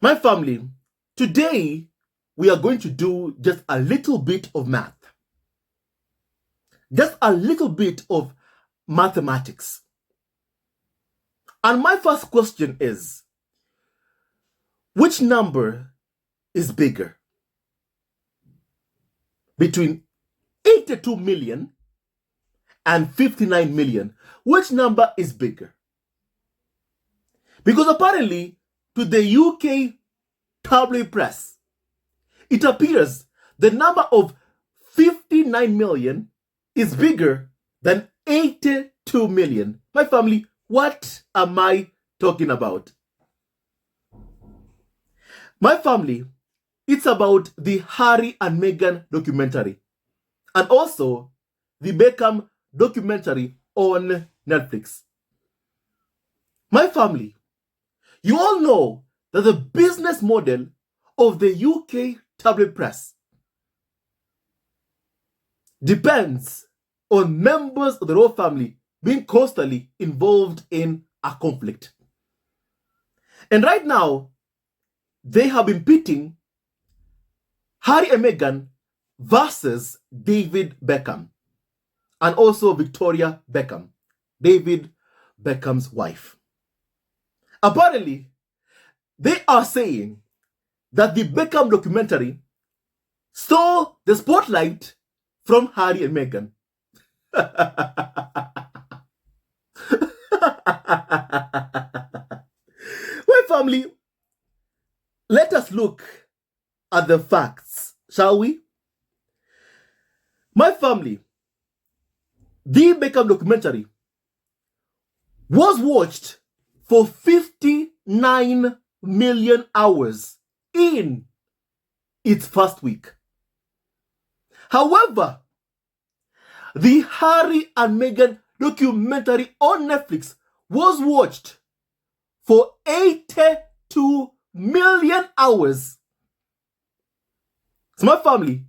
My family, today we are going to do just a little bit of math, just a little bit of mathematics. And my first question is, which number is bigger between 82 million and 59 million? Which number is bigger? Because apparently, to the UK tabloid press, it appears the number of 59 million is bigger than 82 million. My family, what am I talking about? My family, it's about the Harry and Meghan documentary and also the Beckham documentary on Netflix. My family, you all know that the business model of the UK tabloid press depends on members of the royal family being constantly involved in a conflict. And right now, they have been pitting Harry and Meghan versus David Beckham and also Victoria Beckham, David Beckham's wife. Apparently, they are saying that the Beckham documentary stole the spotlight from Harry and Meghan. My family, let us look at the facts, shall we? My family, the Beckham documentary was watched for 59 million hours in its first week. However, the Harry and Meghan documentary on Netflix was watched for 82 million hours. So my family,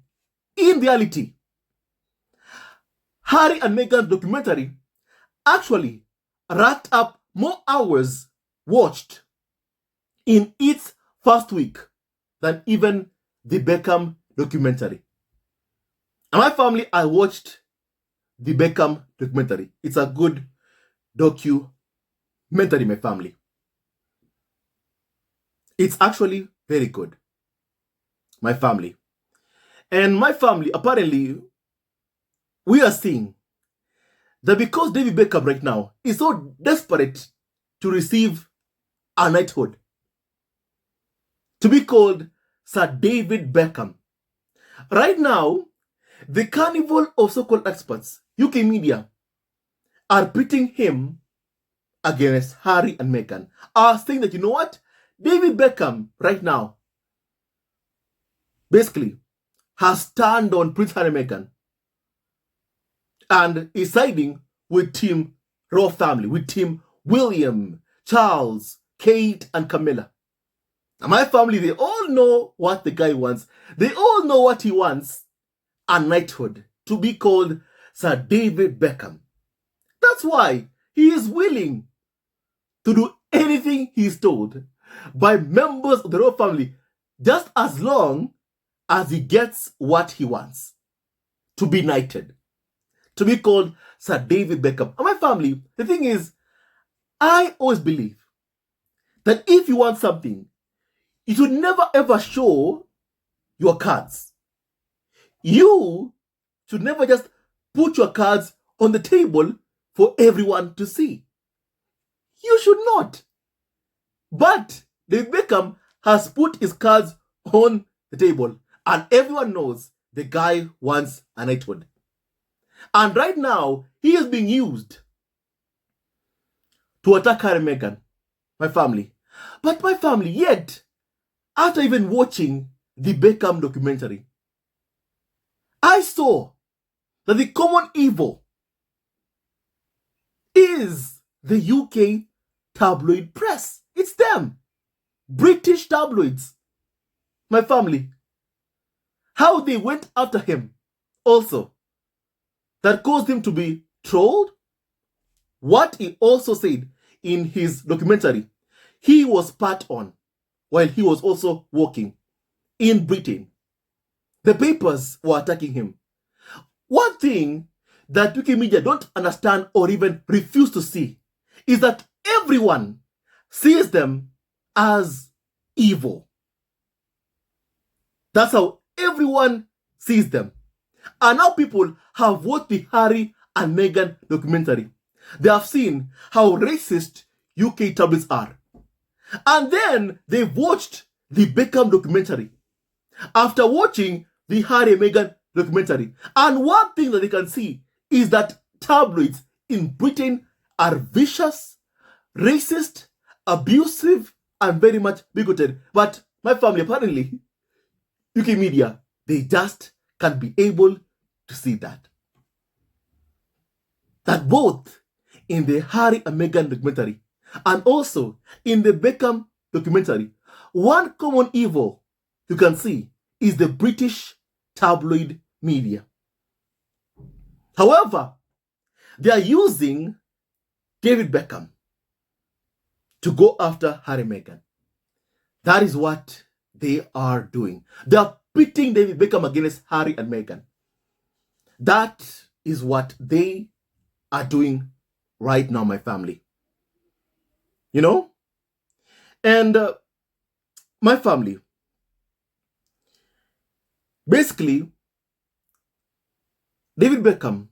in reality, Harry and Meghan documentary actually racked up more hours watched in its first week than even the Beckham documentary. And my family, I watched the Beckham documentary. It's a good documentary, my family. It's actually very good, my family. And my family, apparently, we are seeing that because David Beckham right now is so desperate to receive a knighthood, to be called Sir David Beckham. Right now, the carnival of so-called experts, UK media, are pitting him against Harry and Meghan, are saying that, you know what, David Beckham right now basically has turned on Prince Harry and Meghan and is siding with Team Royal Family, with Team William, Charles, Kate, and Camilla. And my family, they all know what the guy wants. They all know what he wants, a knighthood, to be called Sir David Beckham. That's why he is willing to do anything he's told by members of the royal family, just as long as he gets what he wants, to be knighted, to be called Sir David Beckham. And my family, the thing is, I always believe that if you want something, you should never ever show your cards. You should never just put your cards on the table for everyone to see. You should not. But David Beckham has put his cards on the table and everyone knows the guy wants a knighthood. And right now, he is being used to attack Harry and Meghan, my family. But my family, yet, after even watching the Beckham documentary, I saw that the common evil is the UK tabloid press. It's them. British tabloids. My family. How they went after him also. That caused him to be trolled. What he also said in his documentary, he was spat on while he was also working in Britain. The papers were attacking him. One thing that UK media don't understand or even refuse to see is that everyone sees them as evil. That's how everyone sees them. And now people have watched the Harry and Meghan documentary. They have seen how racist UK tabloids are. And then they've watched the Beckham documentary. After watching the Harry and Meghan documentary, and one thing that they can see is that tabloids in Britain are vicious, racist, abusive, and very much bigoted. But my family, apparently, UK media, they just can't be able to see that. That both in the Harry and Meghan documentary and also in the Beckham documentary, one common evil you can see is the British tabloid media. However, they are using David Beckham to go after Harry and Meghan. That is what they are doing. They are pitting David Beckham against Harry and Meghan. That is what they are doing right now, my family. You know? And my family, basically, David Beckham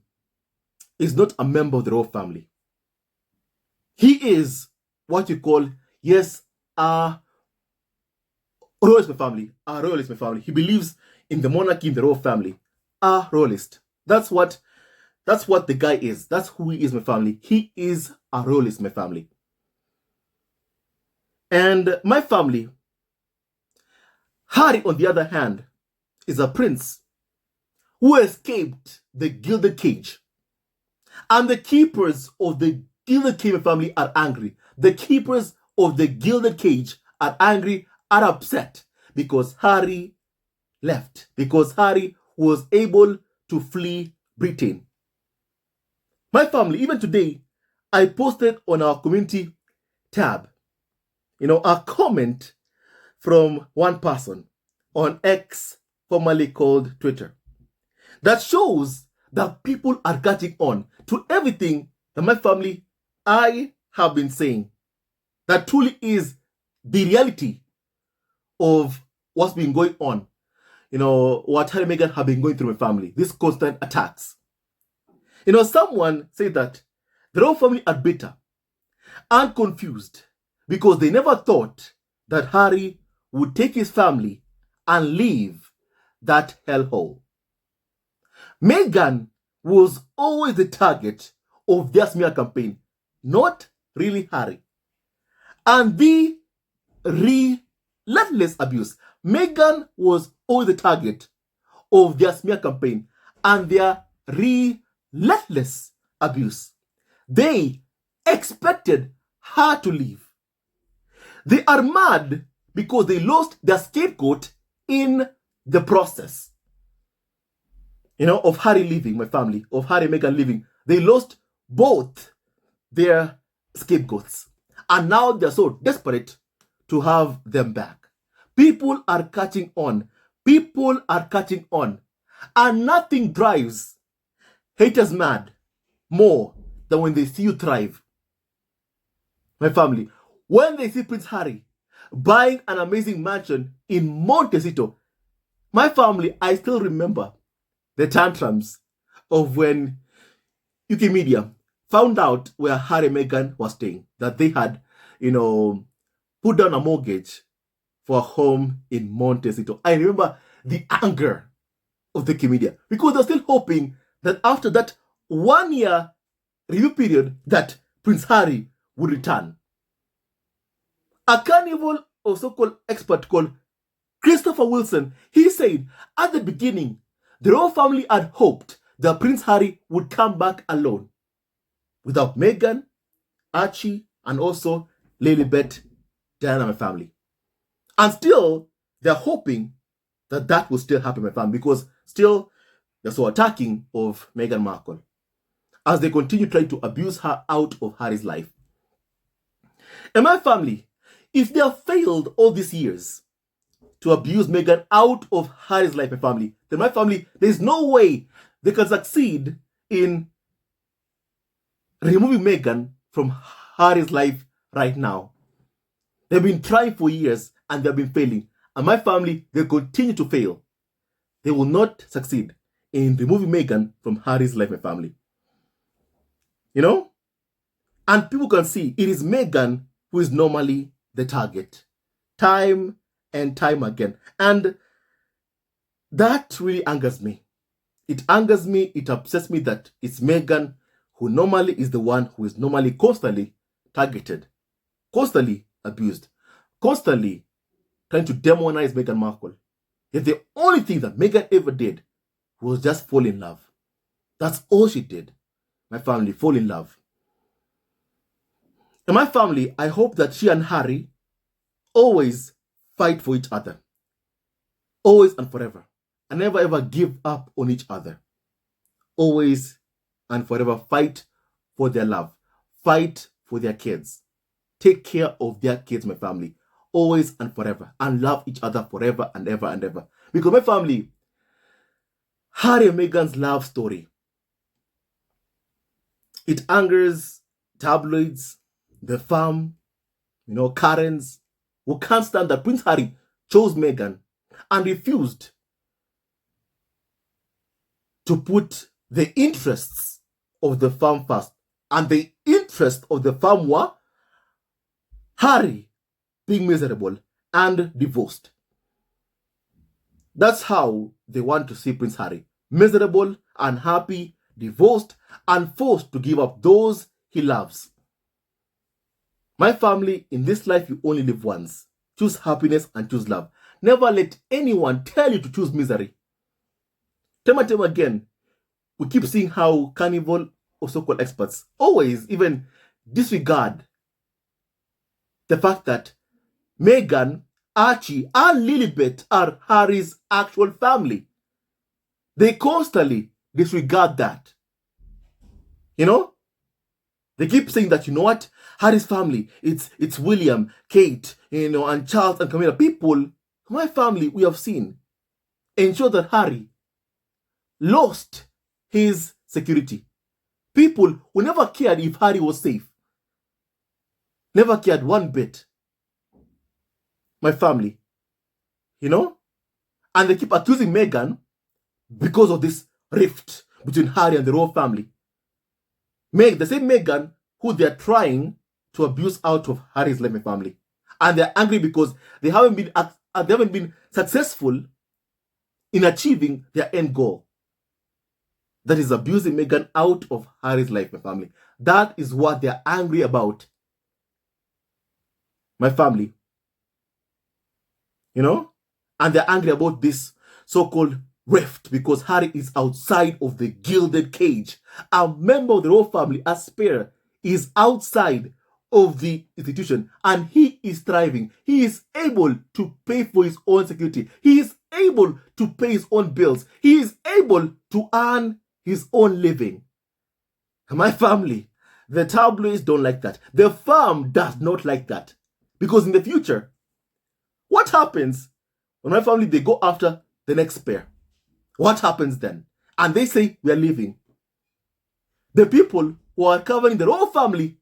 is not a member of the royal family. He is what you call, yes, a royalist family. A royalist family. He believes in the monarchy, in the royal family. A royalist. That's what the guy is. That's who he is, my family. He is a royalist, my family. And my family, Harry, on the other hand, is a prince who escaped the gilded cage. And the keepers of the gilded cage family are angry. The keepers of the gilded cage are angry, are upset because Harry left, because Harry was able to flee Britain. My family, even today, I posted on our community tab, a comment from one person on X, formerly called Twitter, that shows that people are catching on to everything that my family, I have been saying. That truly is the reality of what's been going on. What Harry and Meghan have been going through my family. These constant attacks. Someone said that the royal family are bitter and confused because they never thought that Harry would take his family and leave that hellhole. Meghan was always the target of their smear campaign, not really Harry. And the relentless abuse. Meghan was always the target of their smear campaign and their relentless abuse. They expected her to leave. They are mad because they lost their scapegoat in the process. Of Harry leaving, my family, of Harry and Meghan leaving. They lost both their scapegoats. And now they're so desperate to have them back. People are catching on. People are catching on. And nothing drives haters mad more than when they see you thrive. My family, when they see Prince Harry buying an amazing mansion in Montecito, my family, I still remember the tantrums of when UK media found out where Harry and Meghan was staying, that they had, put down a mortgage for a home in Montecito. I remember the anger of the UK media because they're still hoping that after that 1 year review period that Prince Harry would return. A carnival of so-called expert called Christopher Wilson, he said at the beginning, the royal family had hoped that Prince Harry would come back alone, without Meghan, Archie, and also Lilibet, Diana, my family. And still, they're hoping that will still happen, my family, because still, they're so attacking of Meghan Markle as they continue trying to abuse her out of Harry's life. And my family, If they have failed all these years to abuse Meghan out of Harry's life and family, then my family, there's no way they can succeed in removing Meghan from Harry's life right now. They've been trying for years and they've been failing. And my family, they continue to fail. They will not succeed in removing Meghan from Harry's life and family. You know? And people can see it is Meghan who is normally the target. Time and time again. And that really angers me. It angers me, it upsets me that it's Meghan who normally is the one who is normally constantly targeted, constantly abused, constantly trying to demonize Meghan Markle. Yet the only thing that Meghan ever did was just fall in love. That's all she did. My family fall in love. In my family, I hope that she and Harry always fight for each other. Always and forever. And never ever give up on each other. Always and forever fight for their love. Fight for their kids. Take care of their kids, my family. Always and forever. And love each other forever and ever and ever. Because my family, Harry and Meghan's love story, it angers tabloids, the farm, Karens, who can't stand that Prince Harry chose Meghan and refused to put the interests of the farm first. And the interest of the farm were Harry being miserable and divorced. That's how they want to see Prince Harry. Miserable, unhappy, divorced, and forced to give up those he loves. My family, in this life you only live once. Choose happiness and choose love. Never let anyone tell you to choose misery. Time and time again, we keep seeing how Carnival or so-called experts always even disregard the fact that Meghan, Archie, and Lilibet are Harry's actual family. They constantly disregard that. They keep saying that, what? Harry's family, it's William, Kate, and Charles and Camilla. People, my family, we have seen, ensure that Harry lost his security. People who never cared if Harry was safe. Never cared one bit. My family. And they keep accusing Meghan because of this rift between Harry and the royal family. The same Meghan who they're trying to abuse out of Harry's life and family. And they're angry because they haven't been successful in achieving their end goal. That is abusing Meghan out of Harry's life and family. That is what they're angry about. My family. And they're angry about this so-called rift because Harry is outside of the gilded cage. A member of the royal family, a Spear, is outside of the institution and he is thriving. He is able to pay for his own security. He is able to pay his own bills. He is able to earn his own living. My family, the tabloids don't like that. The farm does not like that. Because in the future, what happens when my family, they go after the next pair? What happens then? And they say, we are leaving. The people who are covering the royal family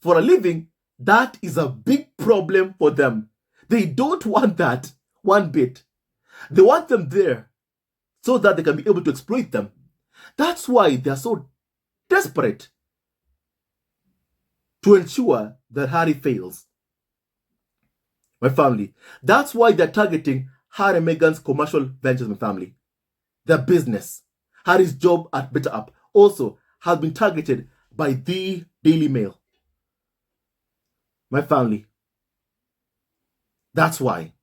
for a living, that is a big problem for them. They don't want that one bit. They want them there so that they can be able to exploit them. That's why they are so desperate to ensure that Harry fails. My family. That's why they're targeting Harry and Meghan's commercial ventures, my family. Their business. Harry's job at Better Up also has been targeted by the Daily Mail. My family. That's why.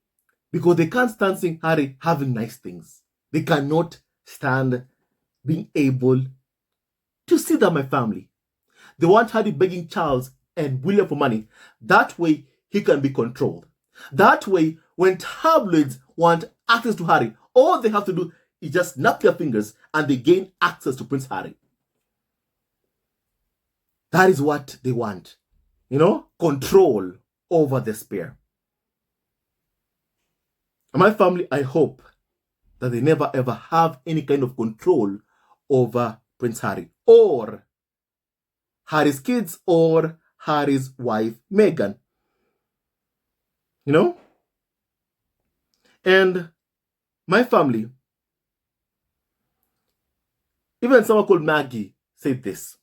Because they can't stand seeing Harry having nice things. They cannot stand being able to see that, my family. They want Harry begging Charles and William for money. That way he can be controlled. That way, when tabloids want access to Harry, all they have to do is just snap their fingers and they gain access to Prince Harry. That is what they want. Control over this pair. And my family, I hope that they never ever have any kind of control over Prince Harry or Harry's kids or Harry's wife, Meghan. You know? And my family, even someone called Maggie said this.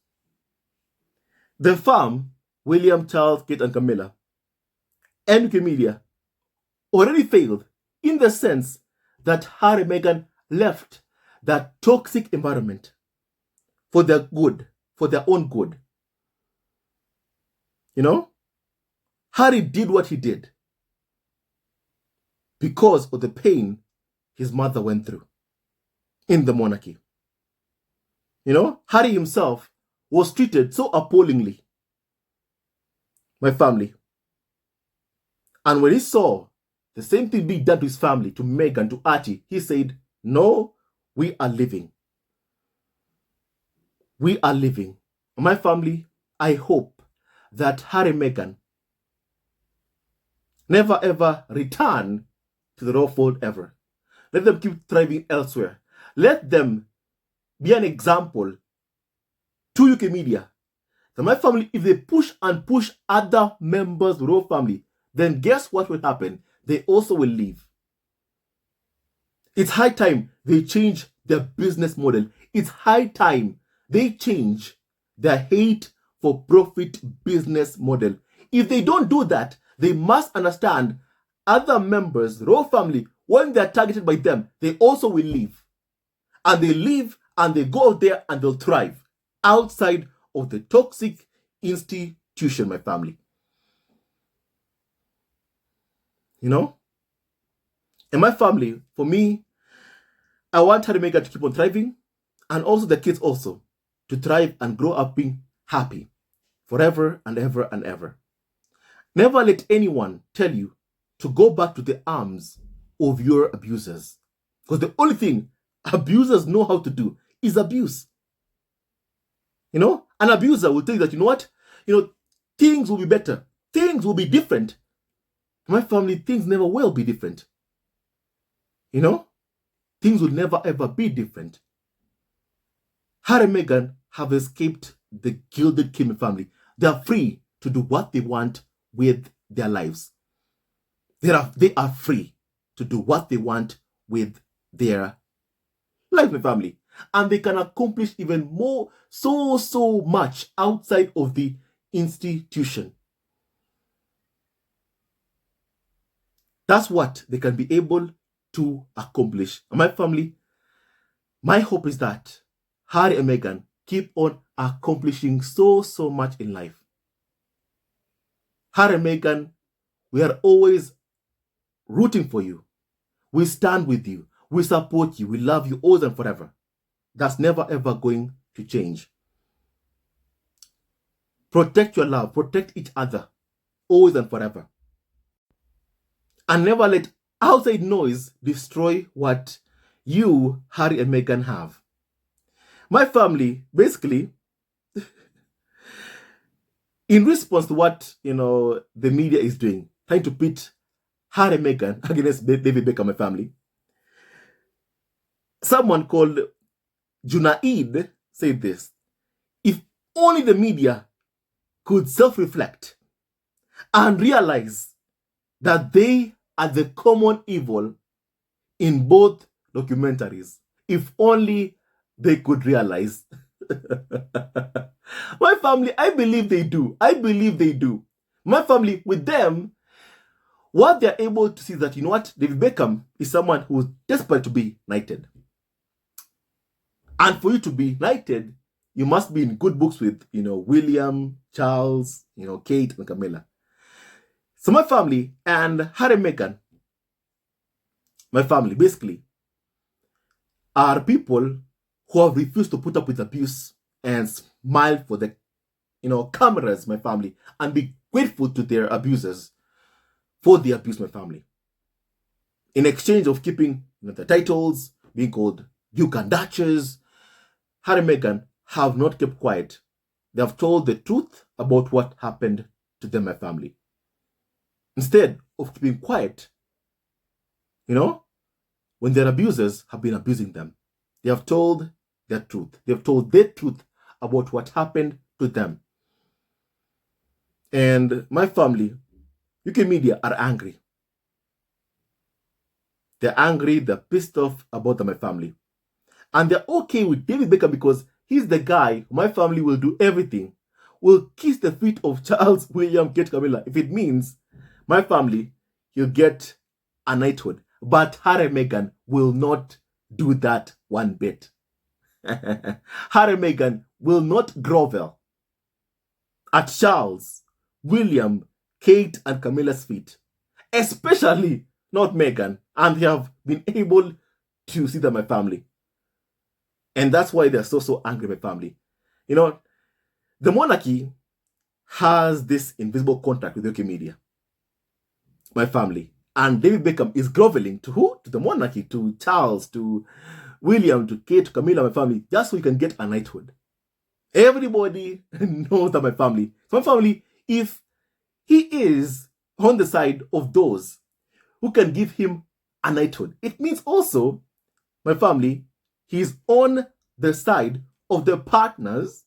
The farm, William, Charles, Kate, and Camilla, and UK media already failed in the sense that Harry and Meghan left that toxic environment for their good, for their own good. You know? Harry did what he did because of the pain his mother went through in the monarchy. You know, Harry himself was treated so appallingly, my family. And when he saw the same thing being done to his family, to Meghan, to Archie, he said, no, we are living. We are living. My family, I hope that Harry and Meghan never ever return to the royal fold ever. Let them keep thriving elsewhere. Let them be an example to UK media. So my family, if they push and push other members of the royal family, then guess what will happen? They also will leave. It's high time they change their business model. It's high time they change their hate for profit business model. If they don't do that, they must understand other members, the royal family, when they're targeted by them, they also will leave. And they leave and they go out there and they'll thrive outside of the toxic institution, my family. You know? And my family, for me, I want Harry and Meghan to keep on thriving, and also the kids also to thrive and grow up being happy forever and ever and ever. Never let anyone tell you to go back to the arms of your abusers. Because the only thing abusers know how to do is abuse. You know, an abuser will tell you that, you know what? You know, things will be better. Things will be different. My family, things never will be different. You know, things will never ever be different. Harry and Meghan have escaped the gilded kingdom family. They are free to do what they want with their lives. They are free to do what they want with their life, my family. And they can accomplish even more, so much outside of the institution. That's what they can be able to accomplish. And my family, my hope is that Harry and Meghan keep on accomplishing so much in life. Harry and Meghan, we are always rooting for you. We stand with you. We support you. We love you always and forever. That's never ever going to change. Protect your love. Protect each other always and forever. And never let outside noise destroy what you, Harry and Meghan, have. My family, basically, in response to what, you know, the media is doing, trying to pit Harry and Meghan against David Beckham, my family, someone called Junaid said this: if only the media could self-reflect and realize that they are the common evil in both documentaries. If only they could realize. My family, I believe they do. I believe they do. My family, with them, what they're able to see is that, you know what, David Beckham is someone who's desperate to be knighted. And for you to be knighted, you must be in good books with, you know, William, Charles, you know, Kate, and Camilla. So my family and Harry and Meghan, my family, basically, are people who have refused to put up with abuse and smile for the, you know, cameras, my family, and be grateful to their abusers for the abuse, my family. In exchange of keeping, you know, the titles, being called Duke and Duchess, Harry and Meghan have not kept quiet. They have told the truth about what happened to them, my family. instead of keeping quiet, when their abusers have been abusing them. They have told their truth. They have told their truth about what happened to them. And my family, UK media, are angry. They're angry, they're pissed off about my family. And they're okay with David Beckham because he's the guy my family will do everything, will kiss the feet of Charles, William, Kate, Camilla. If it means my family, he'll get a knighthood. But Harry and Meghan will not do that one bit. Harry and Meghan will not grovel at Charles, William, Kate, and Camilla's feet. Especially not Meghan. And they have been able to see that my family. And that's why they're so angry with my family. The monarchy has this invisible contract with the UK media. My family. And David Beckham is groveling to who? To the monarchy, to Charles, to William, to Kate, to Camilla, my family, just so he can get a knighthood. Everybody knows that my family. So my family, if he is on the side of those who can give him a knighthood, it means also, my family, he's on the side of the partners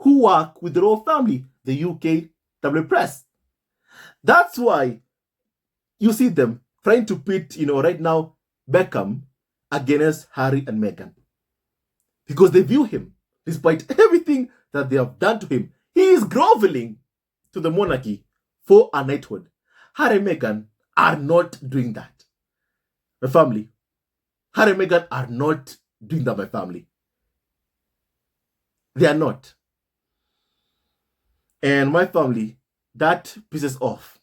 who work with the royal family, the UK W press. That's why you see them trying to pit, right now, Beckham against Harry and Meghan. Because they view him, despite everything that they have done to him, he is groveling to the monarchy for a knighthood. Harry and Meghan are not doing that. My family, Harry and Meghan are not doing that, my family. They are not. And my family, that pisses off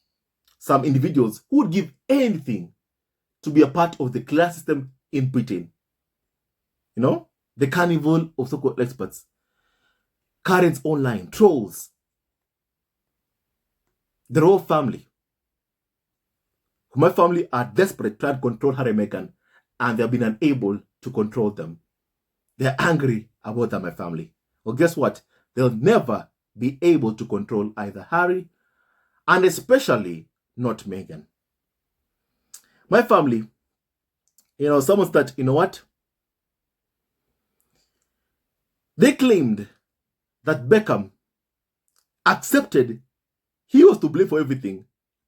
some individuals who would give anything to be a part of the class system in Britain. The carnival of so-called experts, Karen's online, trolls, the royal family. My family are desperate trying to control Harry and Meghan, and they have been unable to control them. They're angry about that, my family. Well, guess what? They'll never be able to control either Harry and especially not Meghan. My family, someone said, what? They claimed that Beckham accepted he was to blame for everything,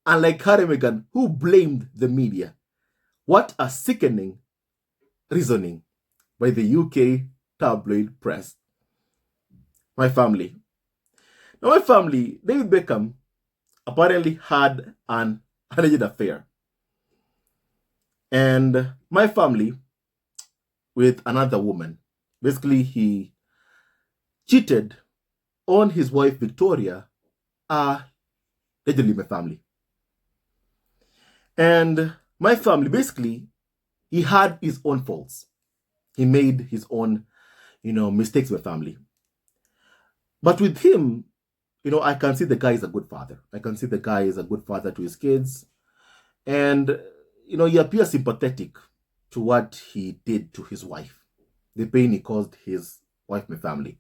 unlike Harry and Meghan, who blamed the media. What a sickening reasoning by the UK tabloid press. My family. Now, my family, David Beckham apparently had an alleged affair. And my family with another woman. Basically, he cheated on his wife, Victoria, allegedly my family. And my family, basically, he had his own faults. He made his own, mistakes with family. But with him, I can see the guy is a good father. I can see the guy is a good father to his kids. And, he appears sympathetic to what he did to his wife. The pain he caused his wife, my family.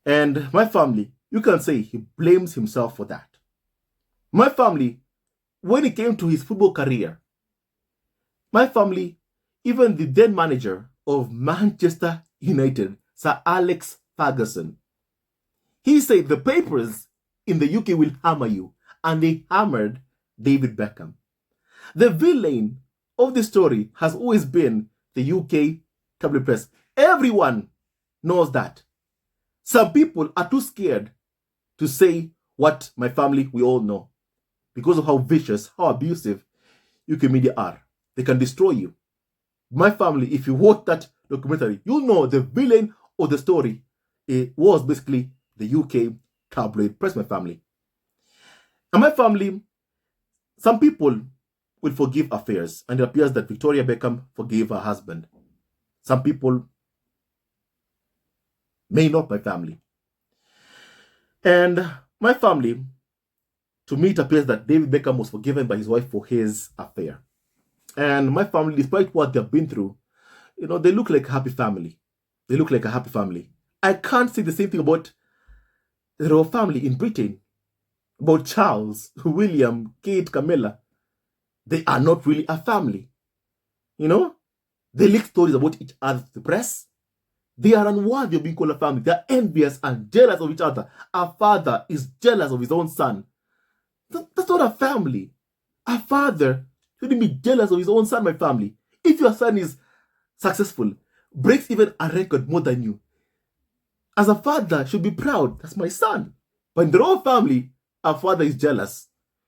And my family, you can say he blames himself for that. My family, when it came to his football career, my family, even the then manager of Manchester United, Sir Alex Ferguson, he said the papers in the UK will hammer you. And they hammered David Beckham. The villain of the story has always been the UK tabloid press. Everyone knows that. Some people are too scared to say what my family, we all know. Because of how vicious, how abusive UK media are. They can destroy you. My family, if you watch that documentary, you'll know the villain of the story. It was basically the UK tabloid press, my family. And my family, some people will forgive affairs. And it appears that Victoria Beckham forgave her husband. Some people may not, my family. And my family, to me, it appears that David Beckham was forgiven by his wife for his affair. And my family, despite what they've been through, they look like a happy family. They look like a happy family. I can't say the same thing about the royal family in Britain. about Charles, William, Kate, Camilla, they are not really a family. You know, they leak stories about each other to the press. They are unworthy of being called a family. They are envious and jealous of each other. A father is jealous of his own son. That's not a family. A father shouldn't be jealous of his own son, my family. If your son is successful, breaks even a record more than you, as a father, should be proud. That's my son. But in their own family, a father is jealous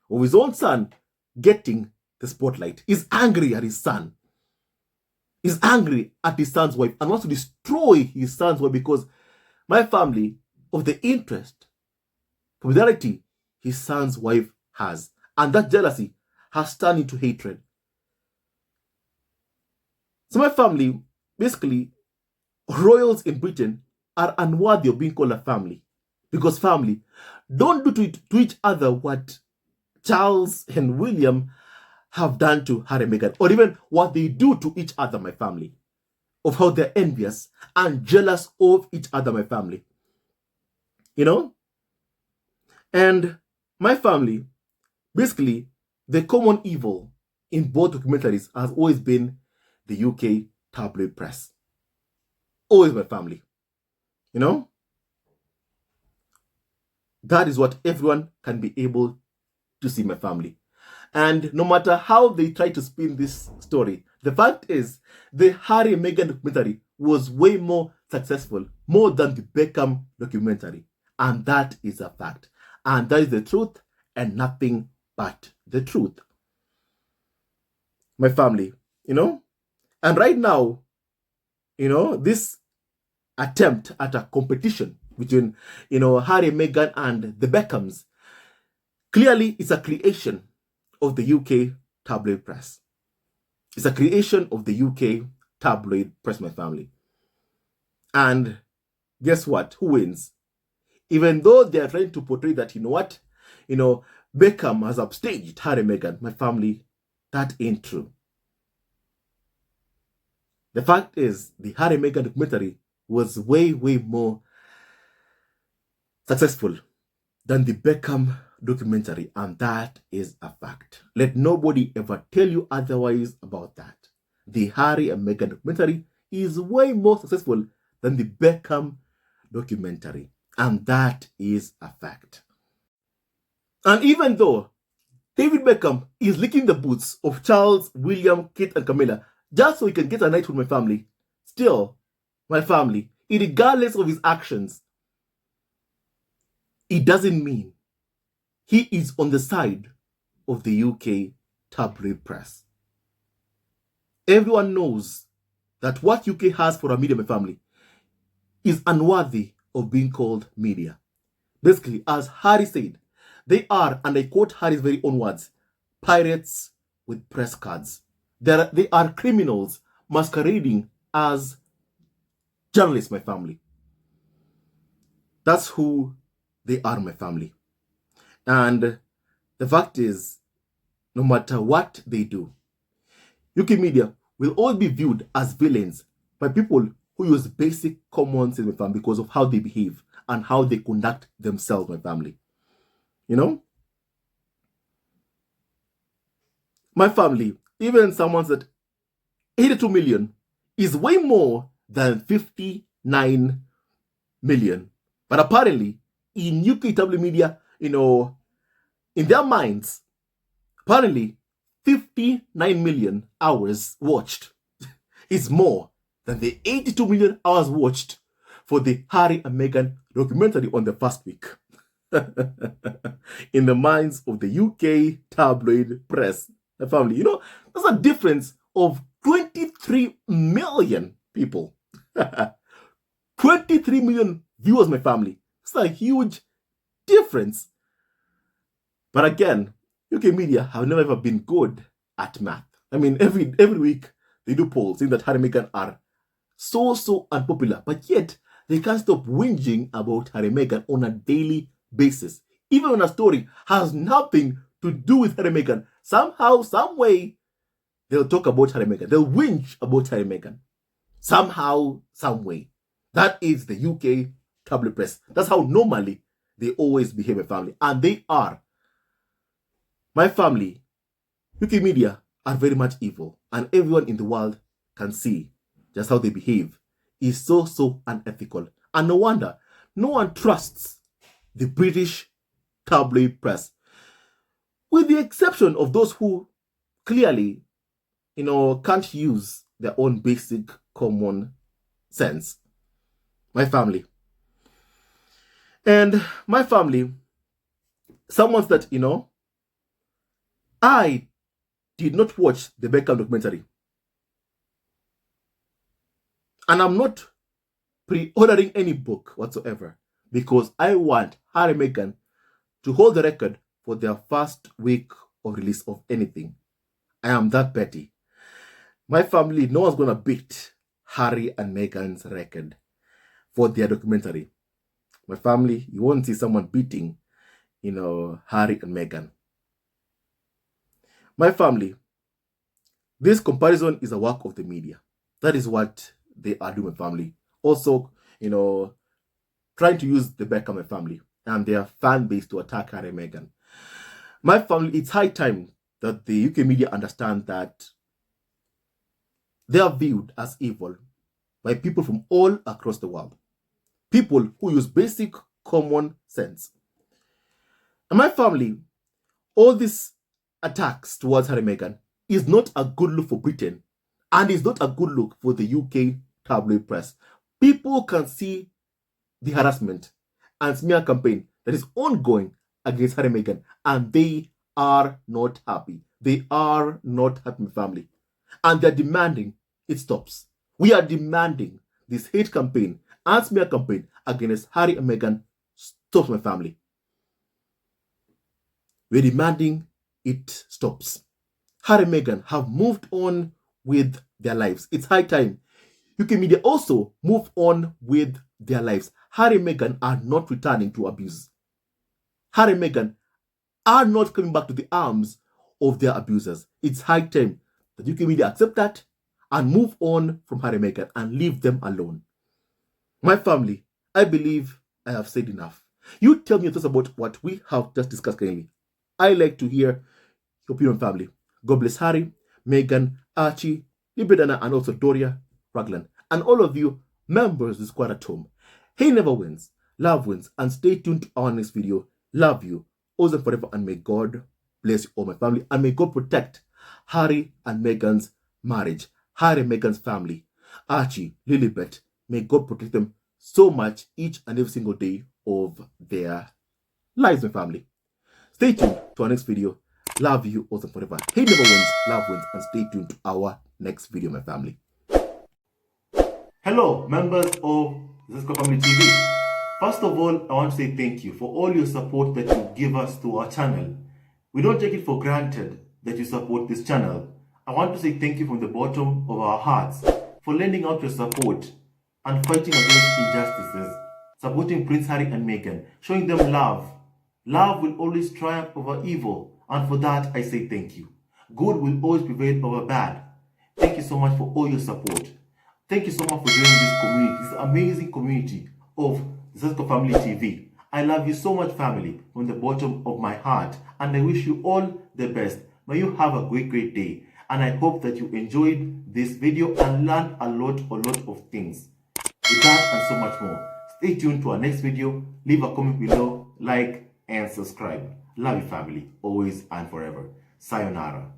of his own son getting the spotlight. He's angry at his son. He's angry at his son's wife and wants to destroy his son's wife because my family, of the interest, popularity his son's wife has. And that jealousy has turned into hatred. So my family, basically, royals in Britain are unworthy of being called a family. Because family don't do to each other what Charles and William have done to Harry and Meghan, or even what they do to each other, my family, of how they're envious and jealous of each other, my family. You know? And my family, basically, the common evil in both documentaries has always been the UK tabloid press. Always my family. You know? That is what everyone can be able to see, my family. And no matter how they try to spin this story, the fact is the Harry and Meghan documentary was way more successful, more than the Beckham documentary. And that is a fact. And that is the truth and nothing but the truth. My family, you know? And right now, you know, this attempt at a competition between, you know, Harry, Meghan, and the Beckhams clearly is a creation of the UK tabloid press. It's a creation of the UK tabloid press, my family. And guess what? Who wins? Even though they are trying to portray that, you know what? You know, Beckham has upstaged Harry and Meghan, my family, that ain't true. The fact is, the Harry and Meghan documentary was way, way more successful than the Beckham documentary, and that is a fact. Let nobody ever tell you otherwise about that. The Harry and Meghan documentary is way more successful than the Beckham documentary, and that is a fact. And even though David Beckham is licking the boots of Charles, William, Kate, and Camilla just so he can get a night with my family, still, my family, regardless of his actions, it doesn't mean he is on the side of the UK tabloid press. Everyone knows that what UK has for a media, my family, is unworthy of being called media. Basically, as Harry said, they are, and I quote Harry's very own words, pirates with press cards. They are criminals masquerading as journalists, my family. That's who they are, my family. And the fact is, no matter what they do, UK media will always be viewed as villains by people who use basic common sense, my family, because of how they behave and how they conduct themselves, my family. You know? My family, even someone said 82 million is way more than 59 million. But apparently, in UK tabloid media, you know, in their minds, apparently 59 million hours watched is more than the 82 million hours watched for the Harry and Meghan documentary on the first week. In the minds of the UK tabloid press, the family, you know, there's a difference of 23 million people. 23 million viewers, my family. It's a huge difference. But again, UK media have never ever been good at math. I mean, every week they do polls saying that Harry and Meghan are so unpopular, but yet they can't stop whinging about Harry and Meghan on a daily basis. Even when a story has nothing to do with Harry and Meghan, somehow, some way, they'll talk about Harry and Meghan. They'll whinge about Harry and Meghan. Somehow, some way. That is the UK tabloid press. That's how normally They always behave a family. And they are. My family, UK media, are very much evil. And everyone in the world can see just how they behave. Is so unethical. And no wonder no one trusts the British tabloid press, with the exception of those who clearly, can't use their own basic common sense. My family. And my family, someone that, I did not watch the Beckham documentary. And I'm not pre-ordering any book whatsoever because I want Harry and Meghan to hold the record for their first week of release of anything. I am that petty. My family, no one's going to beat Harry and Meghan's record for their documentary. My family, you won't see someone beating, Harry and Meghan. My family, this comparison is a work of the media. That is what they are doing, my family. Also, trying to use the Beckham family and their fan base to attack Harry and Meghan. My family, it's high time that the UK media understand that they are viewed as evil by people from all across the world. People who use basic common sense. And my family, all these attacks towards Harry and Meghan is not a good look for Britain and is not a good look for the UK tabloid press. People can see the harassment and smear campaign that is ongoing against Harry and Meghan, and they are not happy. They are not happy, my family. And they're demanding it stops. We are demanding this hate campaign and smear campaign against Harry and Meghan stops, my family. We're demanding it stops. Harry and Meghan have moved on with their lives. It's high time UK media also move on with their lives. Harry and Meghan are not returning to abuse. Harry and Meghan are not coming back to the arms of their abusers. It's high time that UK media accept that and move on from Harry and Meghan and leave them alone. My family, I believe I have said enough. You tell me your thoughts about what we have just discussed currently. I like to hear your opinion, family. God bless Harry, Meghan, Archie, Libedana, and also Doria Ragland, and all of you members of the squad at home. He never wins, love wins, and stay tuned to our next video. Love you, always and forever, and may God bless you all, my family, and may God protect Harry and Meghan's marriage, Harry and Meghan's family, Archie, Lilibet. May God protect them so much each and every single day of their lives, my family. Stay tuned to our next video. Love you always and forever. He never wins, love wins, and stay tuned to our next video, my family. Hello, members of Zesco Family TV. First of all, I want to say thank you for all your support that you give us to our channel. We don't take it for granted that you support this channel. I want to say thank you from the bottom of our hearts for lending out your support and fighting against injustices, supporting Prince Harry and Meghan, showing them love. Love will always triumph over evil, and for that I say thank you. Good will always prevail over bad. Thank you so much for all your support. Thank you so much for joining this community, this amazing community of Zesco Family TV. I love you so much, family, from the bottom of my heart, and I wish you all the best. May you have a great day, and I hope that you enjoyed this video and learned a lot of things. With that and so much more, stay tuned to our next video. Leave a comment below, like, and subscribe. Love you, family, always and forever. Sayonara.